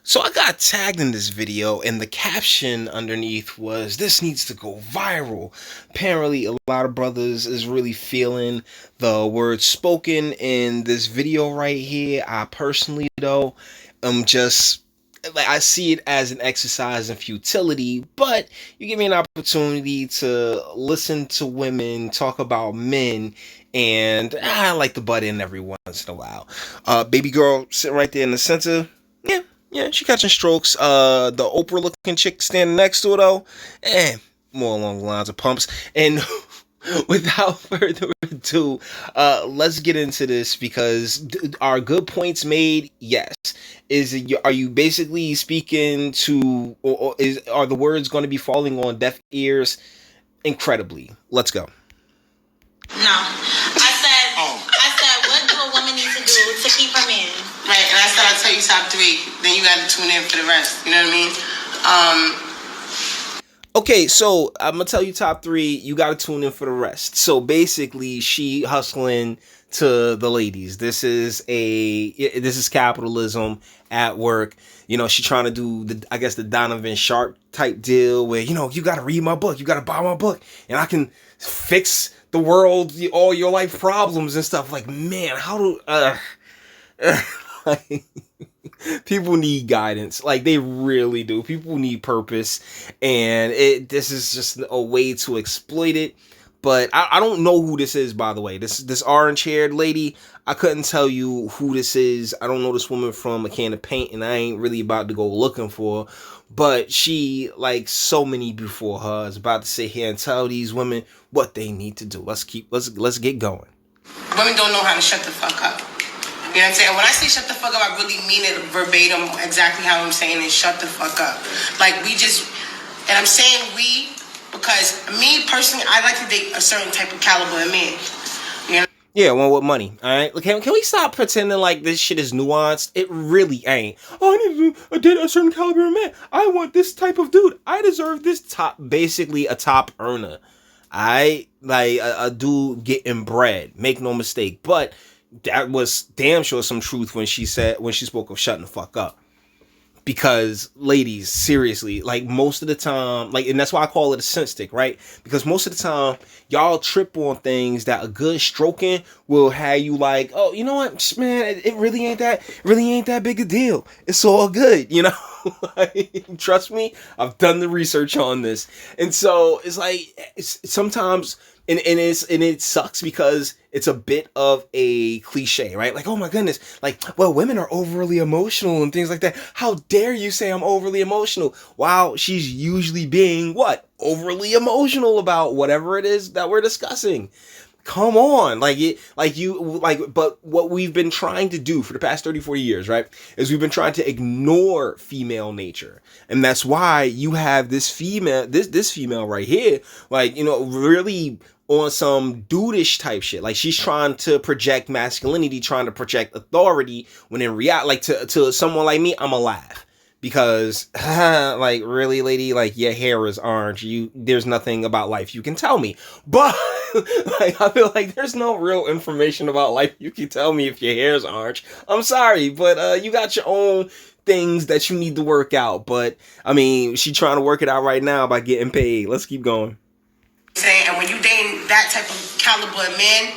So I got tagged in this video and the caption underneath was, "This needs to go viral." Apparently a lot of brothers is really feeling the words spoken in this video right here. I personally though am just like, I see it as an exercise in futility, but you give me an opportunity to listen to women talk about men, and I like to butt in every once in a while. Baby girl sitting right there in the center. Yeah, yeah, she catching strokes. The Oprah looking chick standing next to her though, more along the lines of pumps. And without further ado, let's get into this because are good points made? Yes. Are you basically speaking to, or are the words going to be falling on deaf ears? Incredibly. Let's go. No. I said, what do a woman need to do to keep her man? Right, and I said I'll tell you top 3, then you got to tune in for the rest. You know what I mean? Okay, so I'm gonna tell you top 3. You gotta tune in for the rest. So basically, she hustling to the ladies. This is capitalism at work. You know, she trying to do the Donovan Sharp type deal where, you gotta read my book, you gotta buy my book, and I can fix the world, all your life problems and stuff. Like, man, how do people need guidance, like they really do. People need purpose, and this is just a way to exploit it. But I don't know who this is, by the way. This orange haired lady, I couldn't tell you who this is. I don't know this woman from a can of paint, and I ain't really about to go looking for her. But she, like so many before her, is about to sit here and tell these women what they need to do. Let's get going. Women don't know how to shut the fuck up. You know what I'm saying? When I say shut the fuck up, I really mean it verbatim, exactly how I'm saying it. Shut the fuck up. Like, and I'm saying we, because me personally, I like to date a certain type of caliber of man. You know? Yeah, one with money. All right, can we stop pretending like this shit is nuanced? It really ain't. Oh, I need to date a certain caliber of man. I want this type of dude. I deserve this basically a top earner. I like a dude getting bread. Make no mistake, but that was damn sure some truth when she spoke of shutting the fuck up. Because ladies, seriously, like most of the time, like, and that's why I call it a scent stick, right? Because most of the time, y'all trip on things that a good stroking will have you like, oh, you know what, man, it really ain't that big a deal. It's all good, Like, trust me, I've done the research on this, and so it's like sometimes. And it sucks because it's a bit of a cliche, right? Like, oh my goodness, like, well, women are overly emotional and things like that. How dare you say I'm overly emotional? Wow, she's usually being what? Overly emotional about whatever it is that we're discussing. Come on, but what we've been trying to do for the past 30, 40 years, right, is we've been trying to ignore female nature. And that's why you have this female right here, like, really on some dudeish type shit. Like, she's trying to project masculinity, trying to project authority, when in reality, like, to someone like me, I'm alive. Because, like, really, lady, like, your hair is orange. There's nothing about life you can tell me. But, like, I feel like there's no real information about life you can tell me if your hair is orange. I'm sorry, but you got your own things that you need to work out. But, I mean, she trying to work it out right now by getting paid. Let's keep going. And when you dating that type of caliber of man,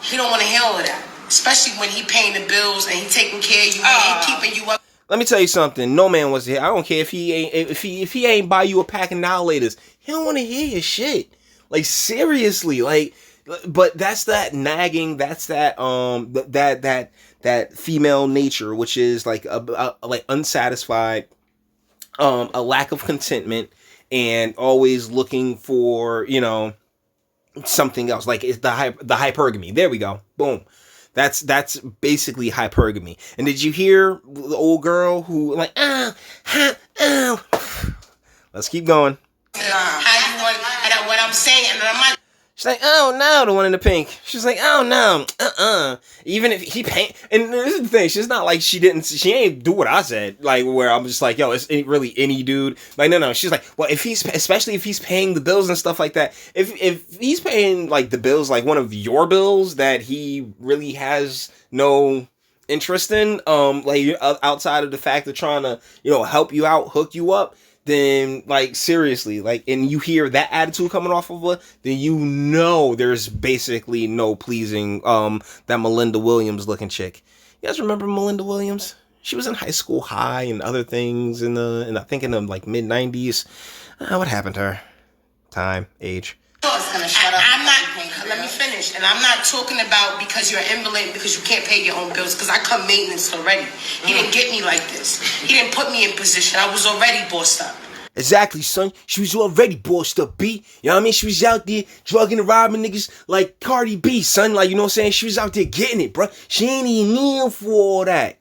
he don't want to hear all of that. Especially when he paying the bills and he taking care of you and he keeping you up. Let me tell you something. No man wants to hear. I don't care if he ain't buy you a pack of now laters. He don't want to hear your shit. Like, seriously. Like, but that's that nagging. That's that that female nature, which is like a like unsatisfied, a lack of contentment, and always looking for something else. Like, it's the hypergamy. There we go. Boom. That's basically hypergamy. And did you hear the old girl who like, let's keep going. How you want, and what I'm saying, and I'm not. She's like, oh no, the one in the pink. She's like, oh no, Even if he paint, and this is the thing, she's not like she ain't do what I said, like where I'm just like, yo, it's really any dude. Like, no. She's like, well, especially if he's paying the bills and stuff like that. If he's paying like the bills, like one of your bills that he really has no interesting, like outside of the fact of trying to, help you out, hook you up, then like seriously, like, and you hear that attitude coming off of her, then there's basically no pleasing that Melinda Williams looking chick. You guys remember Melinda Williams? She was in High School High and other things and I think in the like mid 90s. What happened to her? Time, age. I'm not. Let me finish. And I'm not talking about because you're an invalid because you can't pay your own bills. Because I come maintenance already. He didn't get me like this. He didn't put me in position. I was already bossed up. Exactly, son. She was already bossed up, B. You know what I mean? She was out there drugging and robbing niggas like Cardi B, son. Like, you know what I'm saying? She was out there getting it, bro. She ain't even need for all that.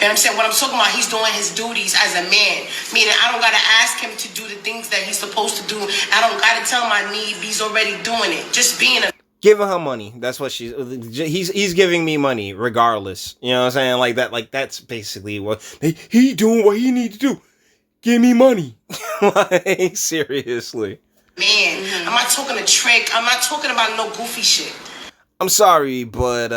And I'm saying what I'm talking about, he's doing his duties as a man. Meaning I don't gotta ask him to do the things that he's supposed to do. I don't gotta tell him I need. He's already doing it. Just being a Giving her money. That's what he's giving me money regardless. You know what I'm saying? Like that, like that's basically what he doing what he need to do. Give me money. Like, seriously. Man, I'm not talking a trick. I'm not talking about no goofy shit. I'm sorry, but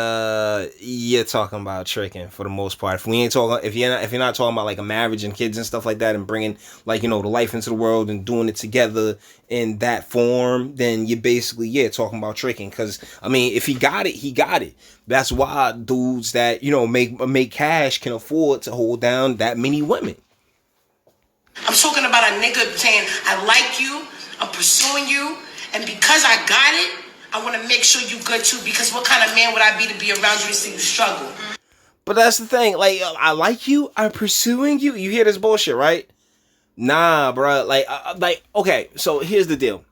you're talking about tricking for the most part. If we ain't talking, if you're not talking about like a marriage and kids and stuff like that, and bringing like the life into the world and doing it together in that form, then you're basically talking about tricking. Because I mean, if he got it, he got it. That's why dudes that make cash can afford to hold down that many women. I'm talking about a nigga saying I like you, I'm pursuing you, and because I got it. I want to make sure you good too, because what kind of man would I be to be around you and see you struggle? But that's the thing. Like, I like you. I'm pursuing you. You hear this bullshit, right? Nah, bro. Like, okay. So here's the deal.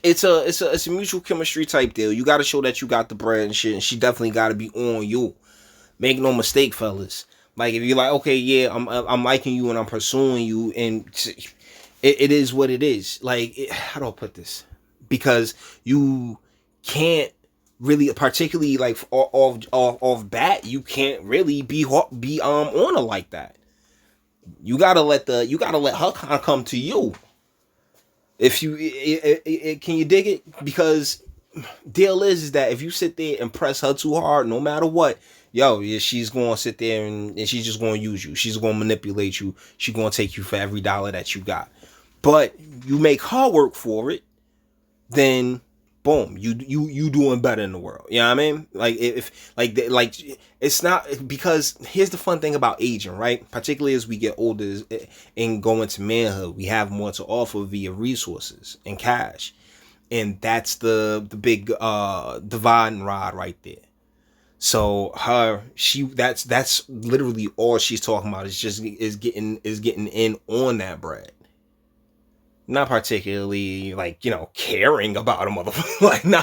It's a mutual chemistry type deal. You got to show that you got the bread and shit, and she definitely got to be on you. Make no mistake, fellas. Like, if you're like, okay, yeah, I'm liking you and I'm pursuing you, and it is what it is. Like, how do I put this? Because you can't really, particularly like off bat, you can't really be on her like that. You gotta let her kind of come to you. If you can you dig it? Because deal is that if you sit there and press her too hard, no matter what, she's gonna sit there and she's just gonna use you. She's gonna manipulate you. She's gonna take you for every dollar that you got. But you make her work for it. Then boom, you doing better in the world. You know what I mean? Like if it's not, because here's the fun thing about aging, right? Particularly as we get older and go into manhood, we have more to offer via resources and cash. And that's the big dividing rod right there. So that's literally all she's talking about is getting in on that bread. Not particularly, like, caring about a motherfucker. Like, nah.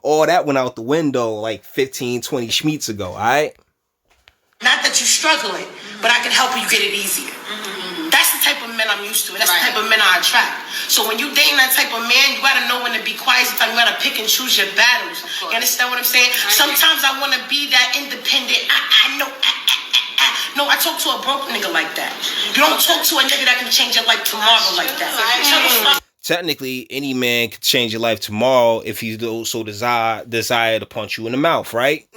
All that went out the window like 15, 20 schmeats ago, alright? Not that you're struggling, but I can help you get it easier. Mm-hmm. That's the type of men I'm used to. And that's the type of men I attract. So when you dating that type of man, you gotta know when to be quiet. Sometimes you gotta pick and choose your battles. You understand what I'm saying? Sometimes I wanna be that independent. I know. No, I talk to a broke nigga like that. You don't talk to a nigga that can change your life tomorrow like that. Technically, any man could change your life tomorrow if he so desire to punch you in the mouth, right?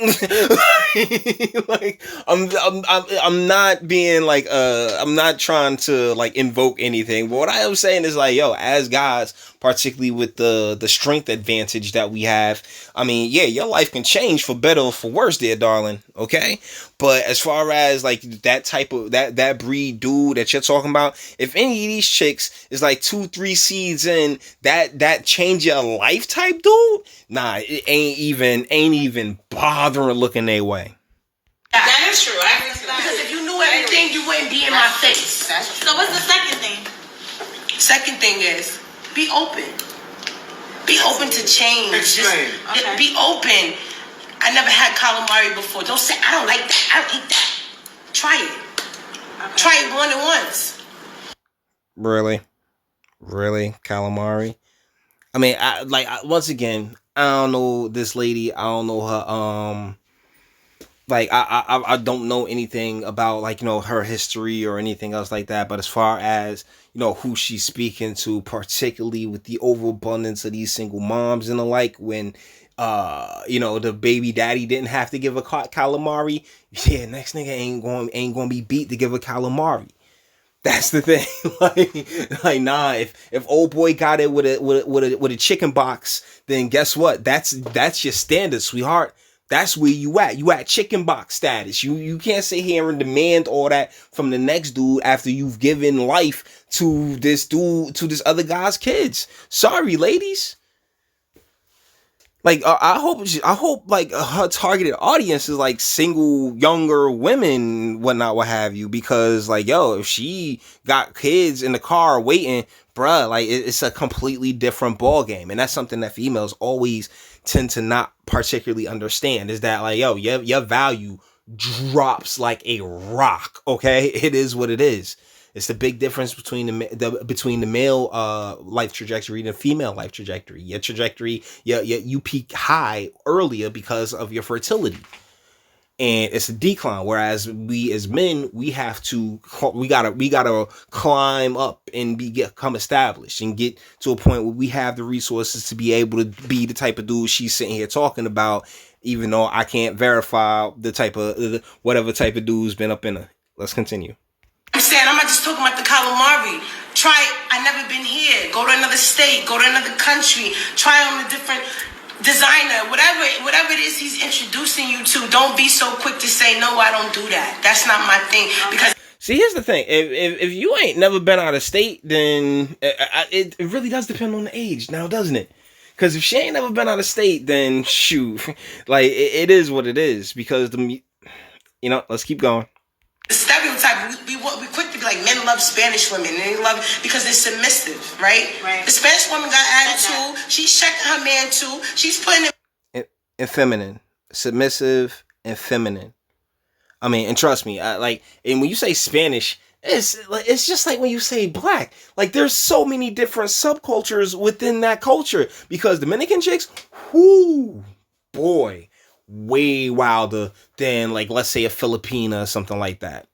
Like, I'm not being like I'm not trying to like invoke anything, but what I am saying is like, as guys, particularly with the strength advantage that we have, I mean, your life can change for better or for worse, there, darling. Okay, but as far as like that type of that breed dude that you're talking about, if any of these chicks is like 2-3 seeds in that change your life type dude, nah, it ain't even bothering looking their way. That is true. I agree with that. Because if you knew everything, you wouldn't be in my face. So what's the second thing? Second thing is be open. Be open to change. Explain. Just be open. I never had calamari before. Don't say I don't like that. I don't eat that. Try it. Okay. Try it more than once. Really, calamari? I mean, once again, I don't know this lady. I don't know her. Like I don't know anything about like her history or anything else like that. But as far as who she's speaking to, particularly with the overabundance of these single moms and the like, when the baby daddy didn't have to give a calamari. Yeah, next nigga ain't gonna be beat to give a calamari. That's the thing. like nah. If old boy got it with a chicken box, then guess what? That's your standard, sweetheart. That's where you at. You at chicken box status. You can't sit here and demand all that from the next dude after you've given life to this dude, to this other guy's kids. Sorry, ladies. Like I hope like her targeted audience is like single younger women, whatnot, what have you, because like if she got kids in the car waiting, bruh, like it's a completely different ball game, and that's something that females always tend to not particularly understand, is that like your value drops like a rock. Okay, it is what it is. It's the big difference between the male life trajectory and the female life trajectory. Your trajectory, you peak high earlier because of your fertility, and it's a decline. Whereas we as men, we gotta climb up and become established and get to a point where we have the resources to be able to be the type of dude she's sitting here talking about. Even though I can't verify the type of whatever type of dude's been up in her. Let's continue. I'm saying, I'm not just talking about the calamari. Try, I never been here. Go to another state. Go to another country. Try on a different designer. Whatever it is he's introducing you to, don't be so quick to say, no, I don't do that. That's not my thing. Because see, here's the thing. If you ain't never been out of state, then it really does depend on the age now, doesn't it? Because if she ain't never been out of state, then shoot. Like, it is what it is. Because, let's keep going. The stereotype, we quick to be like, men love Spanish women, and they love it because they're submissive, right? The Spanish woman got attitude. She's checking her man too. She's putting it and feminine, submissive and feminine. I mean, and trust me, and when you say Spanish, it's just like when you say black. Like, there's so many different subcultures within that culture, because Dominican chicks, whoo, boy, way wilder than, like, let's say a Filipina or something like that.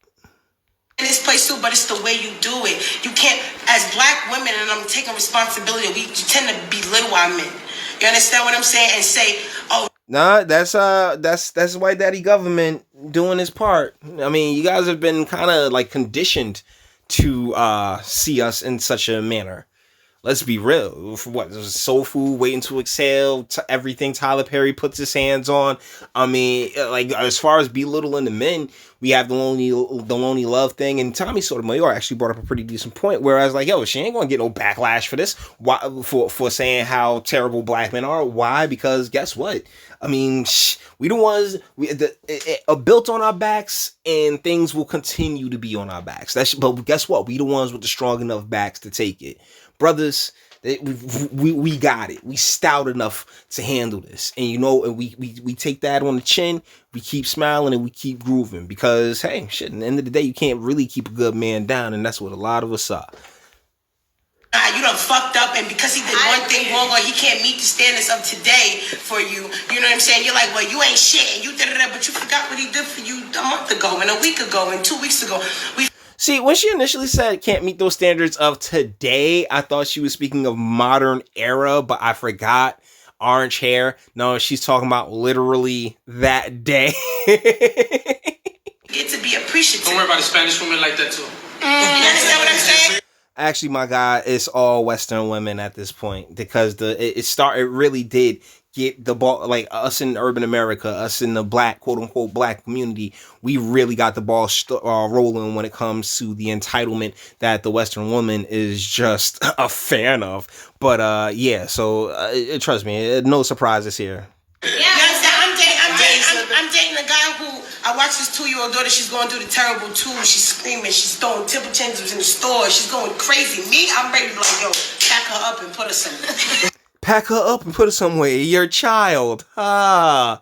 In this place too, but it's the way you do it. You can't, as black women, and I'm taking responsibility, we tend to belittle our men. You understand what I'm saying? And say, oh, nah, that's white daddy government doing his part. I mean, you guys have been kind of like conditioned to see us in such a manner. Let's be real. For what? Soul food, waiting to exhale, everything Tyler Perry puts his hands on. I mean, like, as far as belittling the men, we have the lonely love thing. And Tommy Sotomayor actually brought up a pretty decent point. Whereas, like, she ain't gonna get no backlash for this. Why? For saying how terrible black men are. Why? Because guess what? I mean, we the ones are built on our backs, and things will continue to be on our backs. But guess what? We the ones with the strong enough backs to take it. Brothers, we got it. We stout enough to handle this. And and we take that on the chin, we keep smiling, and we keep grooving. Because, hey, shit, at the end of the day, you can't really keep a good man down, and that's what a lot of us are. You done fucked up, and because he did one thing wrong, or he can't meet the standards of today for you, you know what I'm saying? You're like, well, you ain't shit, and you did it, but you forgot what he did for you a month ago, and a week ago, and 2 weeks ago. See, when she initially said can't meet those standards of today, I thought she was speaking of modern era, but I forgot orange hair. No, she's talking about literally that day. Get to be appreciative. Don't worry about the Spanish women like that too. You understand what I'm saying? Actually, my God, it's all Western women at this point, because it really did get the ball, like us in urban America, us in the black, quote unquote, black community. We really got the ball rolling when it comes to the entitlement that the Western woman is just a fan of. But trust me, no surprises here. Yeah, I'm dating a guy who I watch his 2-year-old daughter. She's going through the terrible too. She's screaming. She's throwing temper tantrums in the store. She's going crazy. Me, I'm ready to be like, yo, pack her up and put her somewhere. Pack her up and put her somewhere. Your child. Bruh.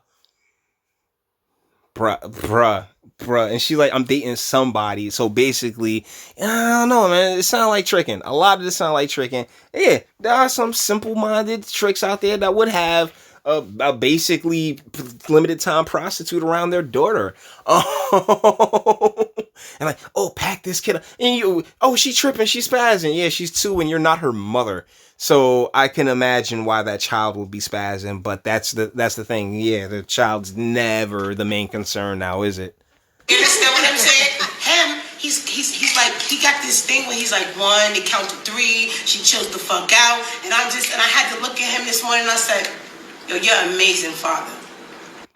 And she like, I'm dating somebody. So basically, I don't know, man. It sounds like tricking. A lot of this sound like tricking. Yeah, there are some simple-minded tricks out there that would have a basically limited time prostitute around their daughter. And like, oh, pack this kid up. And you, oh, she tripping, she's spazzing. Yeah, she's 2 and you're not her mother. So I can imagine why that child would be spazzing, but that's the thing. Yeah, the child's never the main concern now, is it? You understand what I'm saying? Him, he's like, he got this thing where he's like 1, they count to 3, she chills the fuck out, and I had to look at him this morning and I said, yo, you're an amazing father.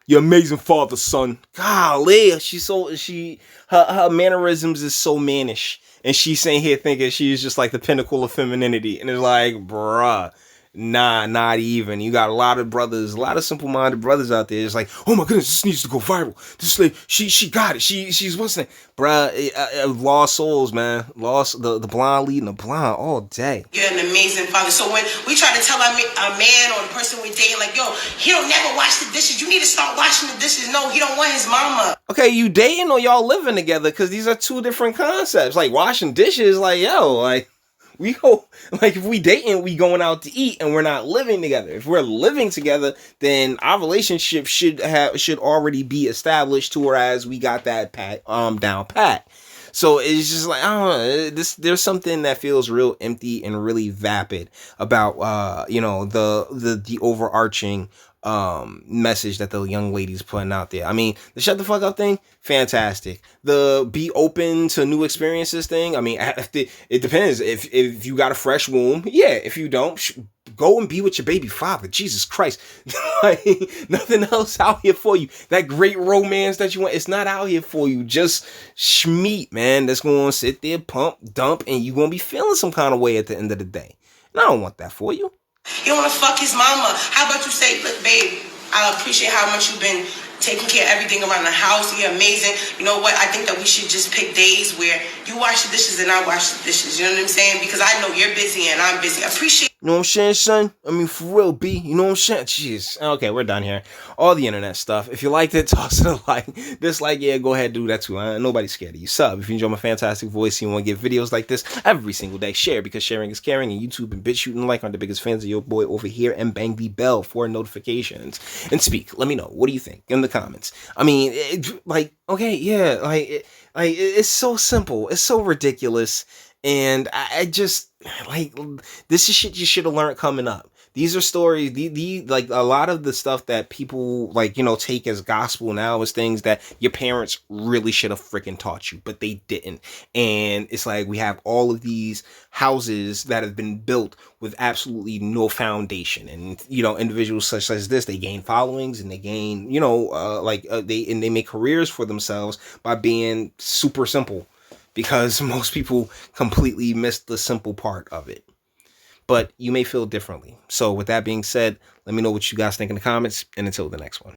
You're amazing father, son. Golly, her mannerisms is so mannish. And she's saying here thinking she's just like the pinnacle of femininity. And it's like, bruh, nah, not even. You got a lot of brothers, a lot of simple-minded brothers out there. It's like, oh my goodness, this needs to go viral. This like, she got it. She's what's that? Bruh, lost souls, man. Lost the blind leading the blind all day. You're an amazing father. So when we try to tell our man or the person we're dating, like, yo, he don't never wash the dishes. You need to start washing the dishes. No, he don't want his mama. Okay, you dating or y'all living together? Because these are 2 different concepts. Like washing dishes, like, yo, like, we go, like, if we dating, we going out to eat and we're not living together. If we're living together, then our relationship should already be established to whereas we got that down pat. So it's just like, I don't know, there's something that feels real empty and really vapid about, the overarching message that the young lady's putting out there. I mean, the shut the fuck up thing, fantastic. The be open to new experiences thing, I mean, it depends. If you got a fresh womb, yeah. If you don't, go and be with your baby father. Jesus Christ. Like, nothing else out here for you. That great romance that you want, it's not out here for you. Just schmeat, man. That's going to sit there, pump, dump, and you're going to be feeling some kind of way at the end of the day. And I don't want that for you. You don't want to fuck his mama. How about you say, look, babe, I appreciate how much you've been taking care of everything around the house. You're amazing. You know what? I think that we should just pick days where you wash the dishes and I wash the dishes. You know what I'm saying? Because I know you're busy and I'm busy. I appreciate. You know what I'm saying, son? I mean, for real, B. You know what I'm saying? Jeez. Okay, we're done here. All the internet stuff. If you liked it, toss it a like. Dislike, yeah, go ahead, do that too. Nobody's scared of you. Sub if you enjoy my fantastic voice and you want to get videos like this every single day. Share because sharing is caring. And YouTube and BitChute and like are the biggest fans of your boy over here. And bang the bell for notifications. And speak. Let me know. What do you think in the comments? I mean, okay, yeah, it's so simple. It's so ridiculous. And I just, like, this is shit you should have learned coming up. These are stories, like, a lot of the stuff that people, like, take as gospel now is things that your parents really should have freaking taught you, but they didn't. And it's like, we have all of these houses that have been built with absolutely no foundation. And, individuals such as this, they gain followings and they gain, they make careers for themselves by being super simple. Because most people completely missed the simple part of it. But you may feel differently. So with that being said, let me know what you guys think in the comments. And until the next one.